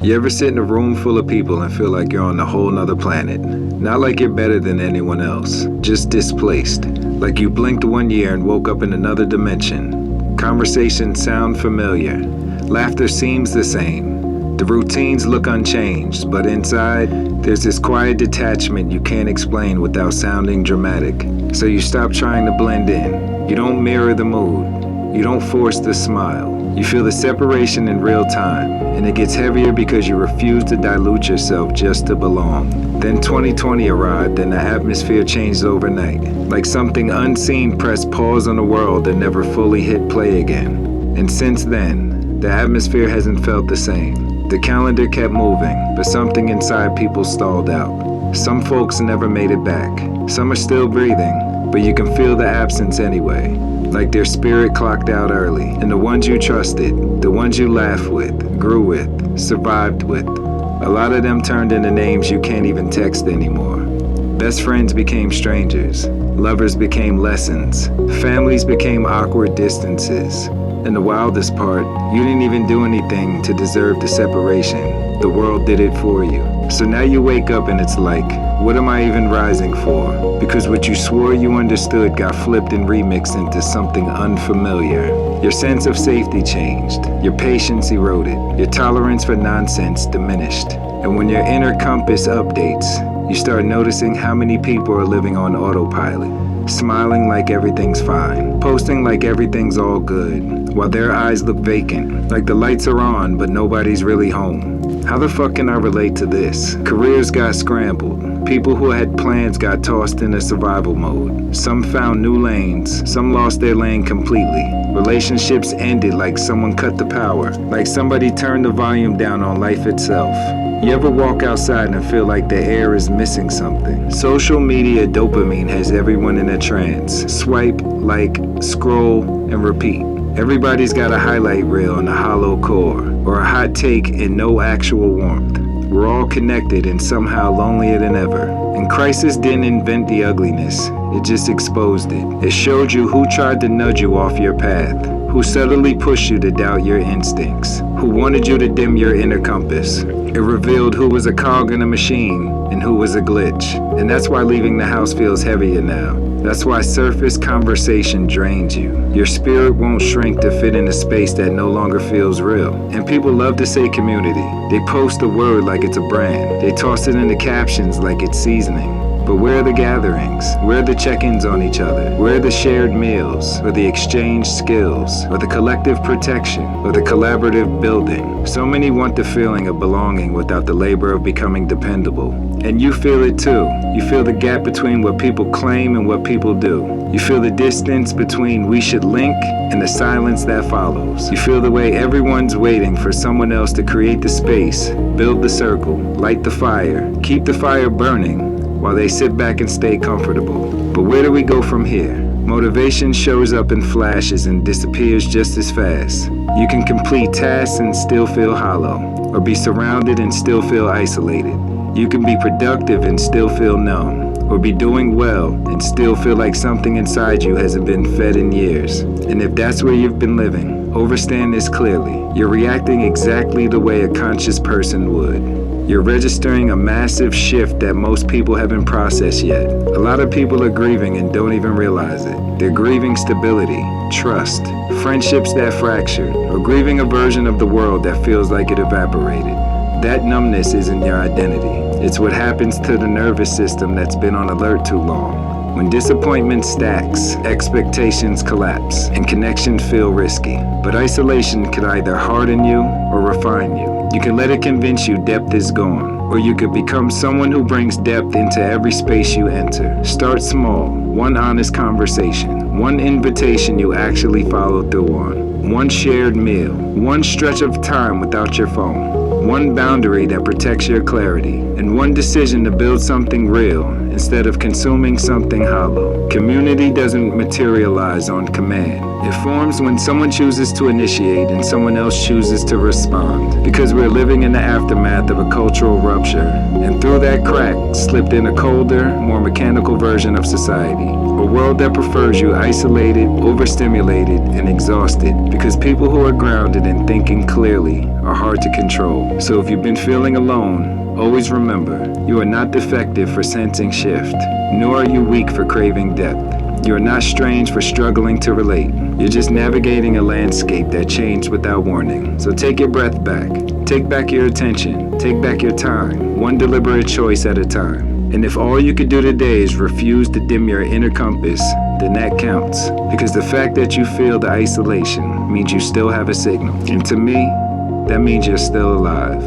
You ever sit in a room full of people and feel like you're on a whole nother planet? Not like you're better than anyone else, just displaced. Like you blinked 1 year and woke up in another dimension. Conversations sound familiar. Laughter seems the same. The routines look unchanged, but inside, there's this quiet detachment you can't explain without sounding dramatic. So you stop trying to blend in. You don't mirror the mood. You don't force the smile. You feel the separation in real time, and it gets heavier because you refuse to dilute yourself just to belong. Then 2020 arrived and the atmosphere changed overnight. Like something unseen pressed pause on a world that never fully hit play again. And since then, the atmosphere hasn't felt the same. The calendar kept moving, but something inside people stalled out. Some folks never made it back. Some are still breathing, but you can feel the absence anyway. Like their spirit clocked out early, and the ones you trusted, the ones you laughed with, grew with, survived with, a lot of them turned into names you can't even text anymore. Best friends became strangers, lovers became lessons, families became awkward distances. And the wildest part, you didn't even do anything to deserve the separation. The world did it for you. So now you wake up and it's like, what am I even rising for? Because what you swore you understood got flipped and remixed into something unfamiliar. Your sense of safety changed. Your patience eroded. Your tolerance for nonsense diminished. And when your inner compass updates, you start noticing how many people are living on autopilot, smiling like everything's fine, posting like everything's all good, while their eyes look vacant, like the lights are on but nobody's really home. How the fuck can I relate to this? Careers got scrambled. People who had plans got tossed into survival mode. Some found new lanes. Some lost their lane completely. Relationships ended like someone cut the power. Like somebody turned the volume down on life itself. You ever walk outside and feel like the air is missing something? Social media dopamine has everyone in a trance. Swipe, like, scroll, and repeat. Everybody's got a highlight reel and a hollow core, or a hot take and no actual warmth. We're all connected and somehow lonelier than ever. And crisis didn't invent the ugliness, it just exposed it. It showed you who tried to nudge you off your path, who subtly pushed you to doubt your instincts, who wanted you to dim your inner compass. It revealed who was a cog in a machine and who was a glitch. And that's why leaving the house feels heavier now. That's why surface conversation drains you. Your spirit won't shrink to fit in a space that no longer feels real. And people love to say community. They post the word like it's a brand. They toss it in the captions like it's seasoning. But where are the gatherings? Where are the check-ins on each other? Where are the shared meals, or the exchanged skills, or the collective protection, or the collaborative building? So many want the feeling of belonging without the labor of becoming dependable. And you feel it too. You feel the gap between what people claim and what people do. You feel the distance between we should link and the silence that follows. You feel the way everyone's waiting for someone else to create the space, build the circle, light the fire, keep the fire burning, while they sit back and stay comfortable. But where do we go from here? Motivation shows up in flashes and disappears just as fast. You can complete tasks and still feel hollow, or be surrounded and still feel isolated. You can be productive and still feel numb, or be doing well and still feel like something inside you hasn't been fed in years. And if that's where you've been living, understand this clearly. You're reacting exactly the way a conscious person would. You're registering a massive shift that most people haven't processed yet. A lot of people are grieving and don't even realize it. They're grieving stability, trust, friendships that fractured, or grieving a version of the world that feels like it evaporated. That numbness isn't your identity. It's what happens to the nervous system that's been on alert too long. When disappointment stacks, expectations collapse, and connections feel risky. But isolation can either harden you or refine you. You can let it convince you depth is gone, or you could become someone who brings depth into every space you enter. Start small, one honest conversation, one invitation you actually follow through on, one shared meal, one stretch of time without your phone, one boundary that protects your clarity, and one decision to build something real instead of consuming something hollow. Community doesn't materialize on command. It forms when someone chooses to initiate and someone else chooses to respond. Because we're living in the aftermath of a cultural rupture, and through that crack slipped in a colder, more mechanical version of society. A world that prefers you isolated, overstimulated, and exhausted. Because people who are grounded and thinking clearly are hard to control. So if you've been feeling alone, always remember, you are not defective for sensing shift, nor are you weak for craving depth. You are not strange for struggling to relate. You're just navigating a landscape that changed without warning. So take your breath back. Take back your attention. Take back your time. One deliberate choice at a time. And if all you could do today is refuse to dim your inner compass, then that counts. Because the fact that you feel the isolation means you still have a signal. And to me, that means you're still alive.